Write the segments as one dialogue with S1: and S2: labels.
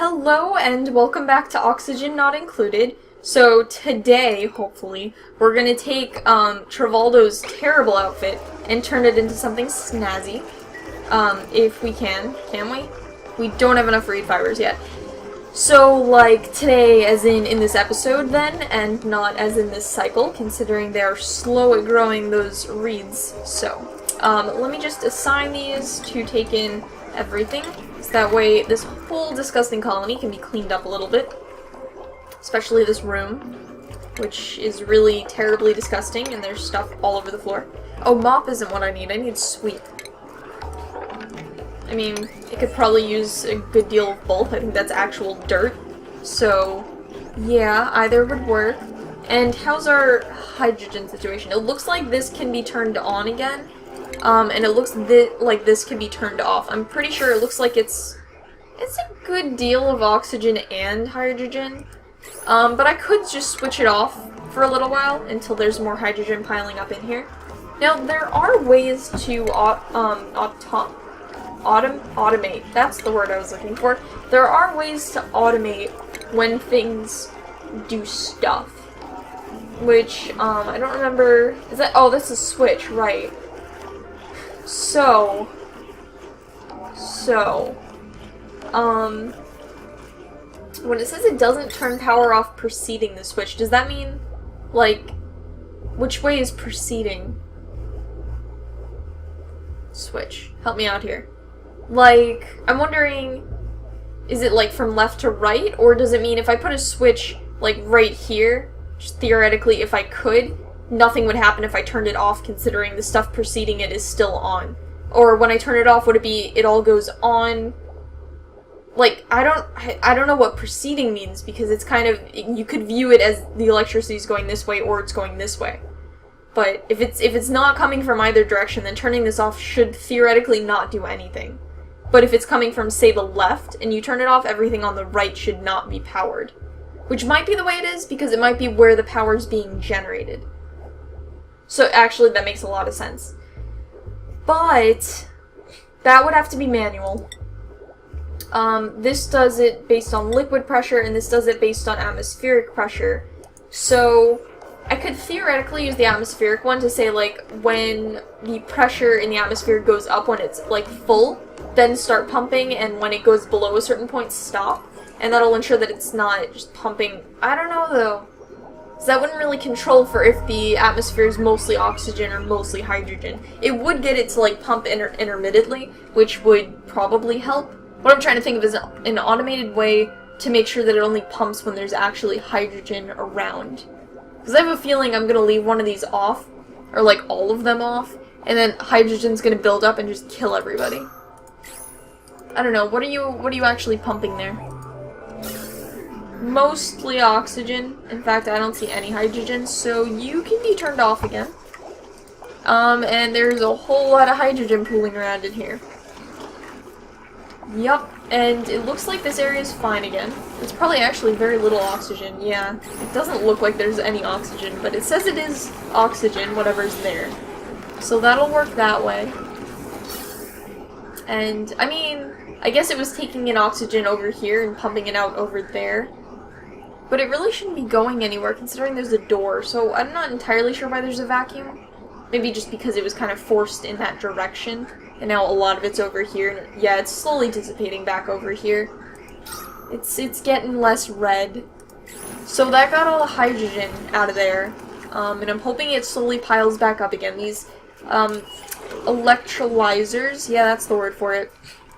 S1: Hello and welcome back to Oxygen Not Included. So today, hopefully, we're gonna take Travoldo's terrible outfit and turn it into something snazzy. If we can we? We don't have enough reed fibers yet. So, like, today, as in this episode then, and not as in this cycle, considering they're slow at growing those reeds. So, let me just assign these to take in everything. So that way this whole disgusting colony can be cleaned up a little bit. Especially this room, which is really terribly disgusting, and there's stuff all over the floor. Oh, mop isn't what I need sweep. I mean, it could probably use a good deal of both. I think that's actual dirt. So, yeah, either would work. And how's our hydrogen situation? It looks like this can be turned on again. And it looks like this can be turned off. I'm pretty sure it looks like it's a good deal of oxygen and hydrogen. But I could just switch it off for a little while until there's more hydrogen piling up in here. Now, there are ways to automate. That's the word I was looking for. There are ways to automate when things do stuff. Which, I don't remember. Is that? Oh, that's a switch, right. So, when it says it doesn't turn power off preceding the switch, does that mean, like, which way is preceding? Switch. Help me out here. Like, I'm wondering, is it, like, from left to right, or does it mean if I put a switch, like, right here, just theoretically, if I could, nothing would happen if I turned it off, considering the stuff preceding it is still on? Or when I turn it off, would it be it all goes on? Like, I don't know what preceding means, because it's kind of, you could view it as the electricity is going this way or it's going this way. But if it's not coming from either direction, then turning this off should theoretically not do anything. But if it's coming from, say, the left, and you turn it off, everything on the right should not be powered. Which might be the way it is, because it might be where the power's being generated. So actually, that makes a lot of sense. But that would have to be manual. This does it based on liquid pressure, and this does it based on atmospheric pressure. So I could theoretically use the atmospheric one to say, like, when the pressure in the atmosphere goes up when it's, like, full, then start pumping, and when it goes below a certain point, stop. And that'll ensure that it's not just pumping. I don't know, though. So that wouldn't really control for if the atmosphere is mostly oxygen or mostly hydrogen. It would get it to, like, pump intermittently, which would probably help. What I'm trying to think of is an automated way to make sure that it only pumps when there's actually hydrogen around. Because I have a feeling I'm going to leave one of these off, or, like, all of them off, and then hydrogen's going to build up and just kill everybody. I don't know, what are you actually pumping there? Mostly oxygen. In fact, I don't see any hydrogen, so you can be turned off again. And there's a whole lot of hydrogen pooling around in here. Yup, and it looks like this area is fine again. It's probably actually very little oxygen, yeah. It doesn't look like there's any oxygen, but it says it is oxygen, whatever's there. So that'll work that way. And, I mean, I guess it was taking in oxygen over here and pumping it out over there. But it really shouldn't be going anywhere, considering there's a door, so I'm not entirely sure why there's a vacuum. Maybe just because it was kind of forced in that direction, and now a lot of it's over here, and yeah, it's slowly dissipating back over here. It's getting less red. So that got all the hydrogen out of there, and I'm hoping it slowly piles back up again. These, electrolyzers, yeah, that's the word for it.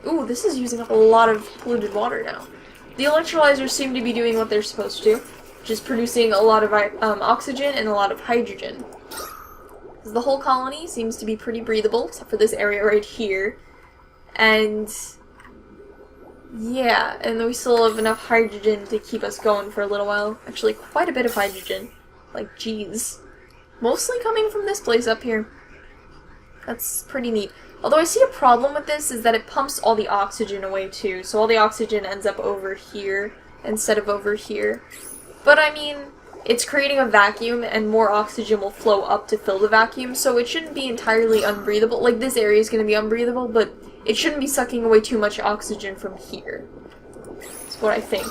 S1: Ooh, this is using up a lot of polluted water now. The electrolyzers seem to be doing what they're supposed to, which is producing a lot of oxygen and a lot of hydrogen. The whole colony seems to be pretty breathable, except for this area right here. And yeah, and then we still have enough hydrogen to keep us going for a little while. Actually, quite a bit of hydrogen. Like, geez. Mostly coming from this place up here. That's pretty neat. Although I see a problem with this is that it pumps all the oxygen away too, so all the oxygen ends up over here instead of over here. But I mean, it's creating a vacuum and more oxygen will flow up to fill the vacuum, so it shouldn't be entirely unbreathable. Like, this area is going to be unbreathable, but it shouldn't be sucking away too much oxygen from here. That's what I think.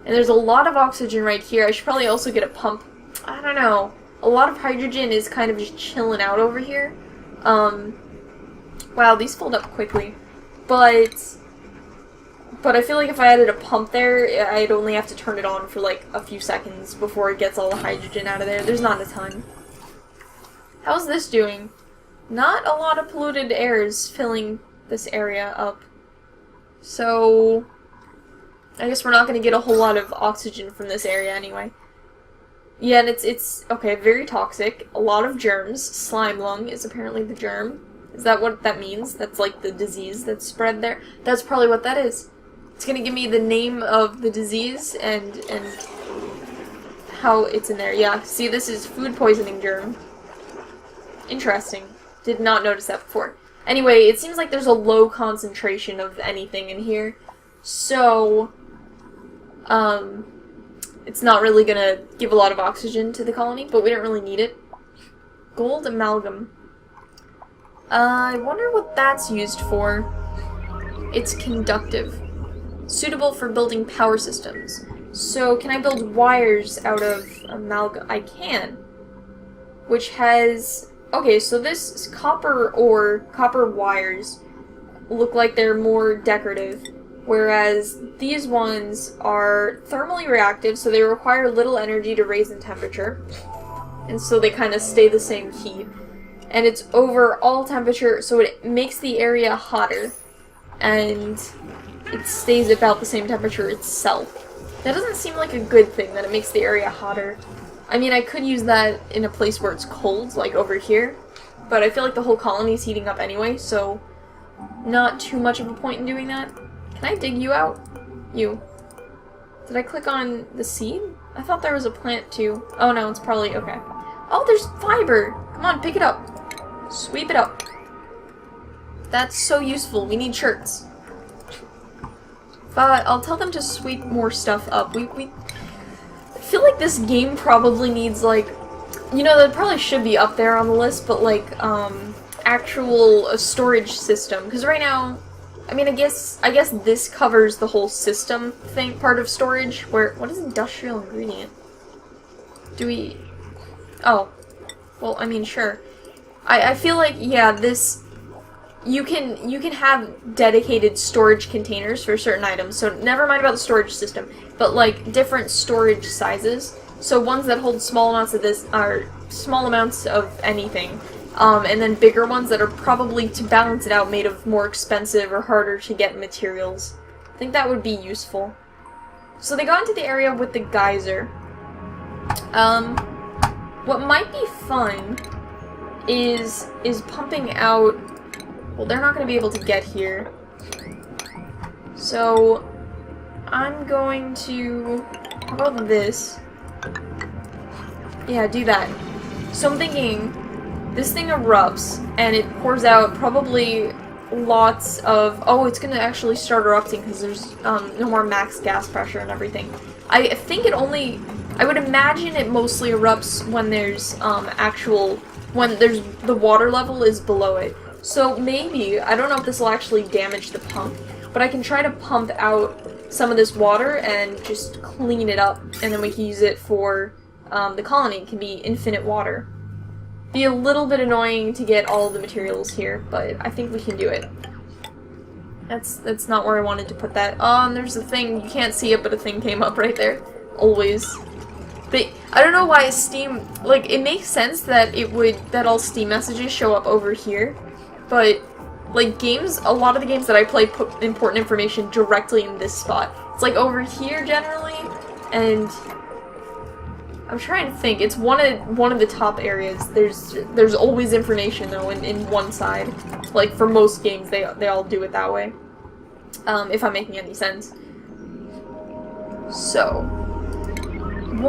S1: And there's a lot of oxygen right here. I should probably also get a pump. I don't know. A lot of hydrogen is kind of just chilling out over here. Wow, these filled up quickly. But I feel like if I added a pump there, I'd only have to turn it on for like a few seconds before it gets all the hydrogen out of there. There's not a ton. How's this doing? Not a lot of polluted air is filling this area up. So I guess we're not going to get a whole lot of oxygen from this area anyway. Yeah, and it's okay, very toxic. A lot of germs. Slime lung is apparently the germ. Is that what that means? That's like the disease that's spread there? That's probably what that is. It's gonna give me the name of the disease and how it's in there. Yeah, see, this is food poisoning germ. Interesting. Did not notice that before. Anyway, it seems like there's a low concentration of anything in here. So, it's not really gonna give a lot of oxygen to the colony, but we don't really need it. Gold amalgam. I wonder what that's used for. It's conductive. Suitable for building power systems. So, can I build wires out of amalgam? I can. Which has... Okay, so this copper wires look like they're more decorative, whereas these ones are thermally reactive, so they require little energy to raise in temperature, and so they kind of stay the same heat. And it's over all temperature, so it makes the area hotter, and it stays about the same temperature itself. That doesn't seem like a good thing, that it makes the area hotter. I mean, I could use that in a place where it's cold, like over here, but I feel like the whole colony is heating up anyway, so not too much of a point in doing that. Can I dig you out? You. Did I click on the seed? I thought there was a plant too. Oh no, it's probably, okay. Oh, there's fiber! Come on, pick it up. Sweep it up. That's so useful. We need shirts. But I'll tell them to sweep more stuff up. I feel like this game probably needs, like, you know, that probably should be up there on the list, but, like, actual storage system. Because right now, I mean, I guess this covers the whole system thing, part of storage, where, what is industrial ingredient? Do we, oh, well, I mean, sure. I feel like, yeah, this, you can have dedicated storage containers for certain items, so never mind about the storage system, but like different storage sizes. So ones that hold small amounts of this are small amounts of anything, and then bigger ones that are probably, to balance it out, made of more expensive or harder to get materials. I think that would be useful. So they got into the area with the geyser. What might be fun is pumping out. Well, they're not going to be able to get here. So, I'm going to... How about this? Yeah, do that. So I'm thinking, this thing erupts, and it pours out probably lots of... Oh, it's going to actually start erupting because there's no more max gas pressure and everything. I think it only... I would imagine it mostly erupts when there's when there's the water level is below it. So maybe, I don't know if this will actually damage the pump, but I can try to pump out some of this water and just clean it up, and then we can use it for the colony. It can be infinite water. Be a little bit annoying to get all the materials here, but I think we can do it. That's not where I wanted to put that. Oh, and there's a thing, you can't see it, but a thing came up right there. Always. I don't know why Steam, like, it makes sense that that all Steam messages show up over here, but, like, a lot of the games that I play put important information directly in this spot. It's, like, over here, generally, and I'm trying to think. It's one of the top areas. There's always information, though, in one side. Like, for most games, they all do it that way. If I'm making any sense. So, I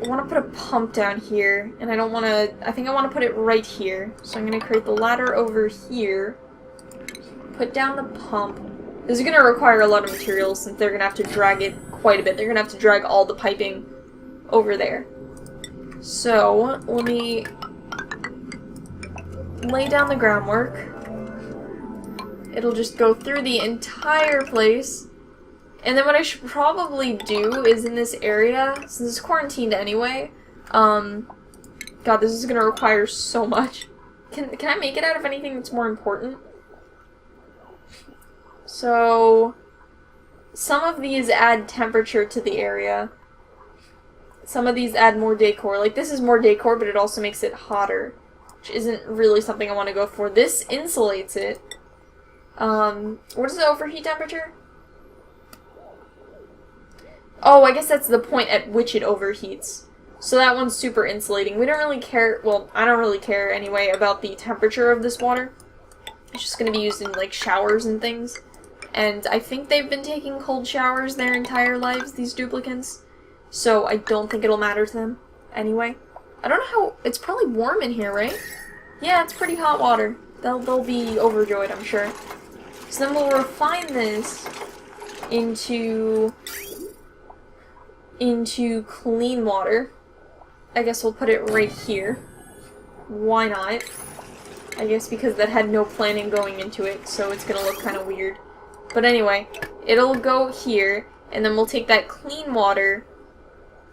S1: want to put a pump down here, and I think I want to put it right here. So I'm going to create the ladder over here, put down the pump. This is going to require a lot of materials since they're going to have to drag it quite a bit. They're going to have to drag all the piping over there. So, let me lay down the groundwork. It'll just go through the entire place. And then what I should probably do is in this area, since it's quarantined anyway, God, this is gonna require so much. Can I make it out of anything that's more important? So, some of these add temperature to the area. Some of these add more decor. Like, this is more decor, but it also makes it hotter, which isn't really something I want to go for. This insulates it. What is the overheat temperature? Oh, I guess that's the point at which it overheats. So that one's super insulating. We don't really care, well, I don't really care anyway about the temperature of this water. It's just going to be used in, like, showers and things. And I think they've been taking cold showers their entire lives, these duplicants. So I don't think it'll matter to them anyway. I don't know how, it's probably warm in here, right? Yeah, it's pretty hot water. They'll be overjoyed, I'm sure. So then we'll refine this into clean water. I guess we'll put it right here. Why not? I guess because that had no planning going into it, so it's gonna look kind of weird. But anyway, it'll go here, and then we'll take that clean water.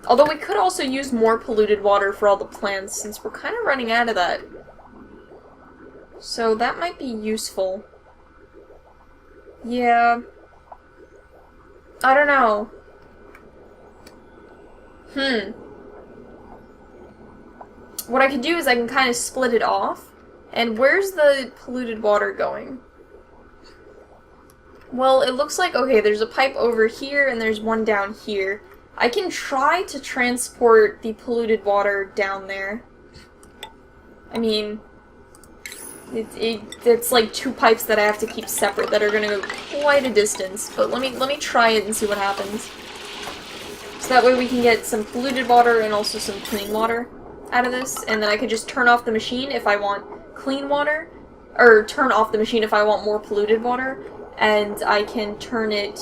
S1: Although we could also use more polluted water for all the plants, since we're kind of running out of that. So that might be useful. Yeah. I don't know. What I could do is I can kind of split it off. And where's the polluted water going? Well, it looks like, okay, there's a pipe over here and there's one down here. I can try to transport the polluted water down there. I mean, it's like two pipes that I have to keep separate that are going to go quite a distance. But let me try it and see what happens. So that way we can get some polluted water and also some clean water out of this. And then I could just turn off the machine if I want clean water. Or turn off the machine if I want more polluted water. And I can turn it...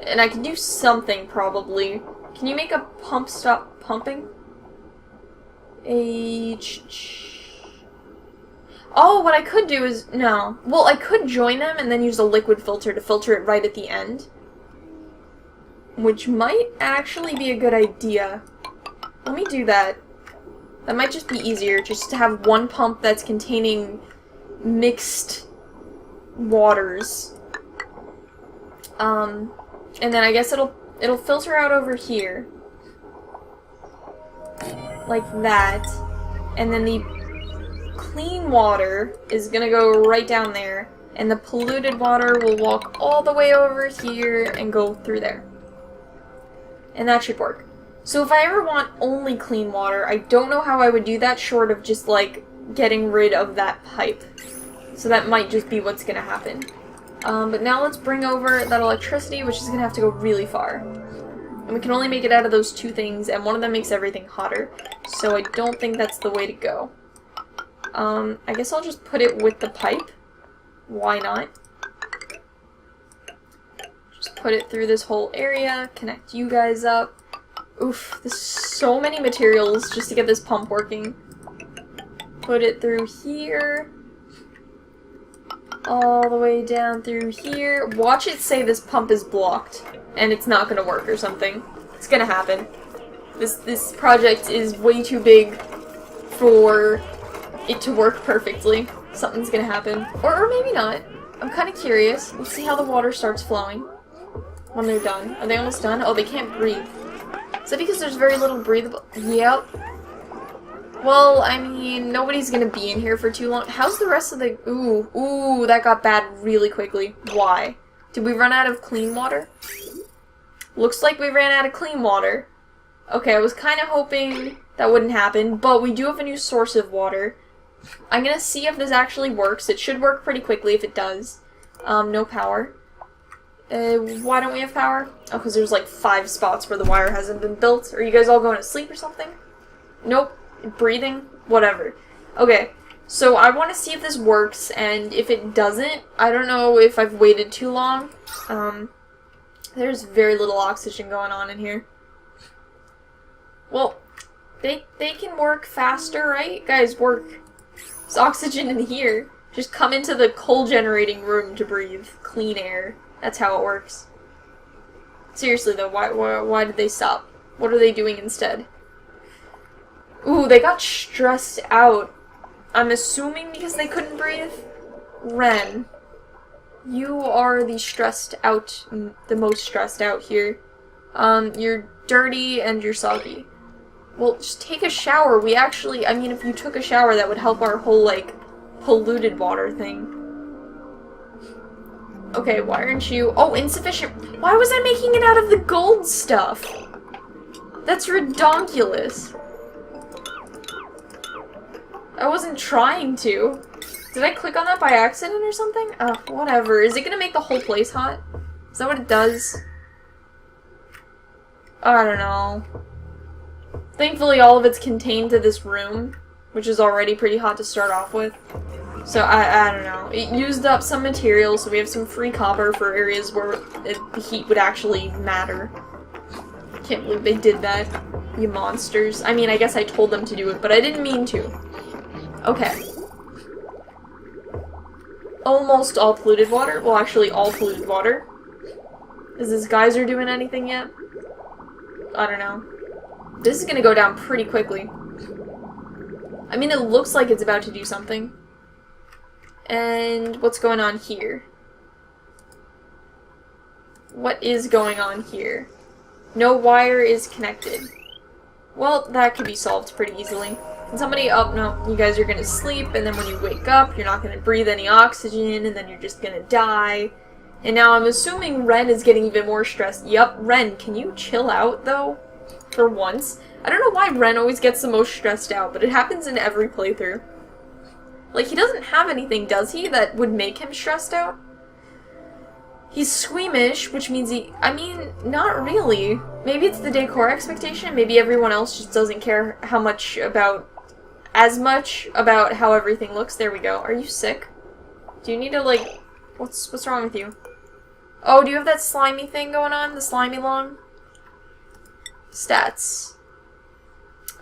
S1: And I can do something, probably. Can you make a pump stop pumping? Oh, what I could do is... No. Well, I could join them and then use a liquid filter to filter it right at the end. Which might actually be a good idea. Let me do that. That might just be easier, just to have one pump that's containing mixed waters. And then I guess it'll filter out over here. Like that. And then the clean water is gonna go right down there. And the polluted water will walk all the way over here and go through there. And that should work. So if I ever want only clean water, I don't know how I would do that short of just, like, getting rid of that pipe. So that might just be what's gonna happen. But now let's bring over that electricity, which is gonna have to go really far. And we can only make it out of those two things, and one of them makes everything hotter. So I don't think that's the way to go. I guess I'll just put it with the pipe. Why not? Just put it through this whole area, connect you guys up. Oof, there's so many materials just to get this pump working. Put it through here. All the way down through here. Watch it say this pump is blocked, and it's not gonna work or something. It's gonna happen. This project is way too big for it to work perfectly. Something's gonna happen. Or maybe not. I'm kinda curious. Let's see how the water starts flowing when they're done. Are they almost done? Oh, they can't breathe. Is that because there's very little breathable? Yep. Well, I mean, nobody's gonna be in here for too long. How's the rest of the... Ooh, that got bad really quickly. Why? Did we run out of clean water? Looks like we ran out of clean water. Okay, I was kind of hoping that wouldn't happen, but we do have a new source of water. I'm gonna see if this actually works. It should work pretty quickly if it does. No power. Why don't we have power? Oh, because there's like 5 spots where the wire hasn't been built. Are you guys all going to sleep or something? Nope. Breathing? Whatever. Okay, so I want to see if this works, and if it doesn't, I don't know if I've waited too long. There's very little oxygen going on in here. Well, they can work faster, right? Guys, work. There's oxygen in here. Just come into the coal-generating room to breathe clean air. That's how it works. Seriously, though, why did they stop? What are they doing instead? Ooh, they got stressed out. I'm assuming because they couldn't breathe? Ren, you are the most stressed out here. You're dirty and you're soggy. Well, just take a shower. I mean, if you took a shower, that would help our whole, like, polluted water thing. Okay, why aren't you... Oh, insufficient. Why was I making it out of the gold stuff? That's redonkulous. I wasn't trying to. Did I click on that by accident or something? Whatever. Is it gonna make the whole place hot? Is that what it does? I don't know. Thankfully, all of it's contained to this room, which is already pretty hot to start off with. So, I don't know. It used up some material, so we have some free copper for areas where the heat would actually matter. Can't believe they did that. You monsters. I mean, I guess I told them to do it, but I didn't mean to. Okay. Almost all polluted water. Well, actually, all polluted water. Is this geyser doing anything yet? I don't know. This is gonna go down pretty quickly. I mean, it looks like it's about to do something. And what's going on here? What is going on here? No wire is connected. Well, that could be solved pretty easily. And somebody, oh no, you guys are gonna sleep, and then when you wake up, you're not gonna breathe any oxygen, and then you're just gonna die. And now I'm assuming Ren is getting even more stressed. Yup, Ren, can you chill out, though? For once. I don't know why Ren always gets the most stressed out, but it happens in every playthrough. Like, he doesn't have anything, does he, that would make him stressed out? He's squeamish, which means I mean, not really. Maybe it's the decor expectation, maybe everyone else just doesn't care as much about how everything looks. There we go. Are you sick? Do you need to, like, what's wrong with you? Oh, do you have that slimy thing going on? The slimy lung? Stats.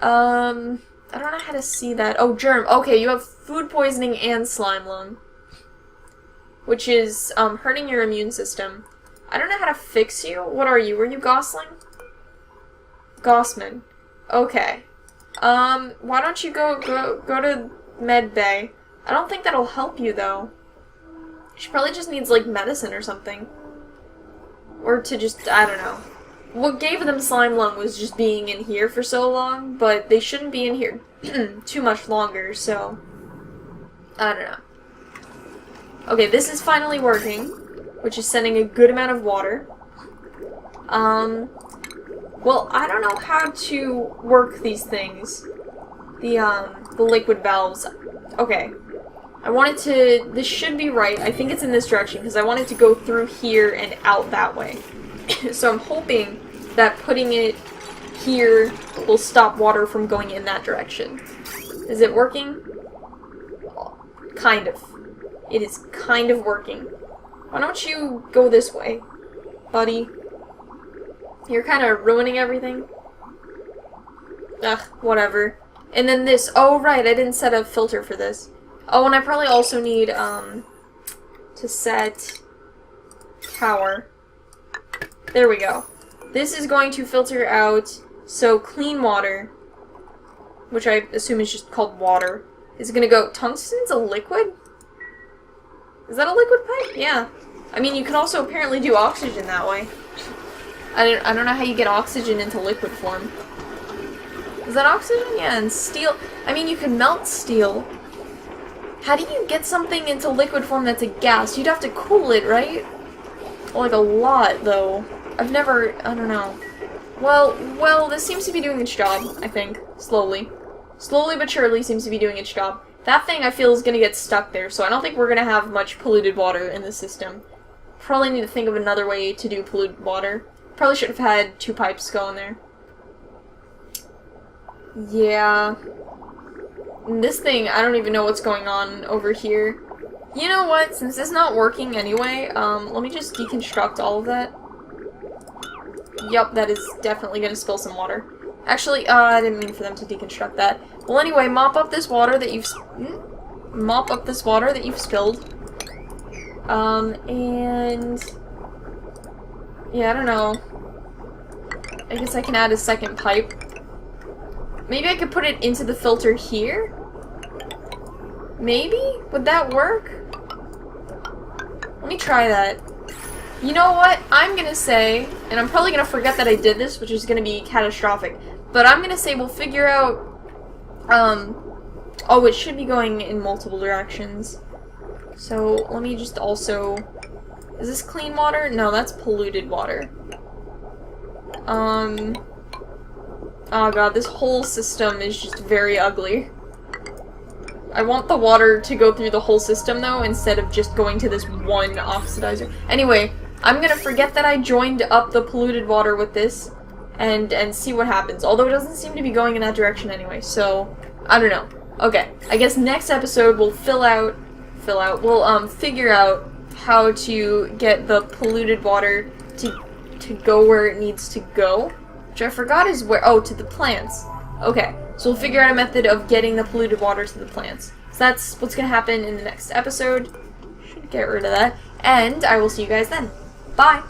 S1: I don't know how to see that. Oh, germ. Okay, you have food poisoning and slime lung. Which is, hurting your immune system. I don't know how to fix you. What are you? Were you Gosling? Gossman. Okay. Why don't you go to med bay? I don't think that'll help you, though. She probably just needs, like, medicine or something. Or to just, I don't know. What gave them slime lung was just being in here for so long, but they shouldn't be in here too much longer, so... I don't know. Okay, this is finally working, which is sending a good amount of water. Well, I don't know how to work these things. The liquid valves. Okay. I wanted to... This should be right. I think it's in this direction, because I wanted to go through here and out that way. So I'm hoping that putting it here will stop water from going in that direction. Is it working? Kind of. It is kind of working. Why don't you go this way, buddy? You're kind of ruining everything. Ugh, whatever. And then this. Oh, right, I didn't set a filter for this. Oh, and I probably also need, to set power. There we go. This is going to filter out, so clean water, which I assume is just called water, is going to go... Tungsten's a liquid? Is that a liquid pipe? Yeah. I mean, you can also apparently do oxygen that way. I don't know how you get oxygen into liquid form. Is that oxygen? Yeah, and steel... I mean, you can melt steel. How do you get something into liquid form that's a gas? You'd have to cool it, right? Like, a lot, though. I've never... I don't know. Well, this seems to be doing its job, I think. Slowly. Slowly but surely seems to be doing its job. That thing, I feel, is gonna get stuck there, so I don't think we're gonna have much polluted water in the system. Probably need to think of another way to do polluted water. Probably should have had 2 pipes going there. Yeah. And this thing, I don't even know what's going on over here. You know what? Since it's not working anyway, let me just deconstruct all of that. Yup, that is definitely gonna spill some water. Actually, I didn't mean for them to deconstruct that. Well, anyway, mop up this water that you've... mop up this water that you've spilled. And... yeah, I don't know. I guess I can add a second pipe. Maybe I could put it into the filter here? Maybe? Would that work? Let me try that. You know what? I'm gonna say, and I'm probably gonna forget that I did this, which is gonna be catastrophic, but I'm gonna say we'll figure out, oh, it should be going in multiple directions. So, let me just also... is this clean water? No, that's polluted water. Oh god, this whole system is just very ugly. I want the water to go through the whole system, though, instead of just going to this one oxidizer. Anyway, I'm gonna forget that I joined up the polluted water with this, and see what happens. Although it doesn't seem to be going in that direction anyway, so... I don't know. Okay, I guess next episode we'll we'll figure out how to get the polluted water to go where it needs to go. Which I forgot is where... oh, to the plants. Okay, so we'll figure out a method of getting the polluted water to the plants. So that's what's gonna happen in the next episode. Should get rid of that. And I will see you guys then. Bye!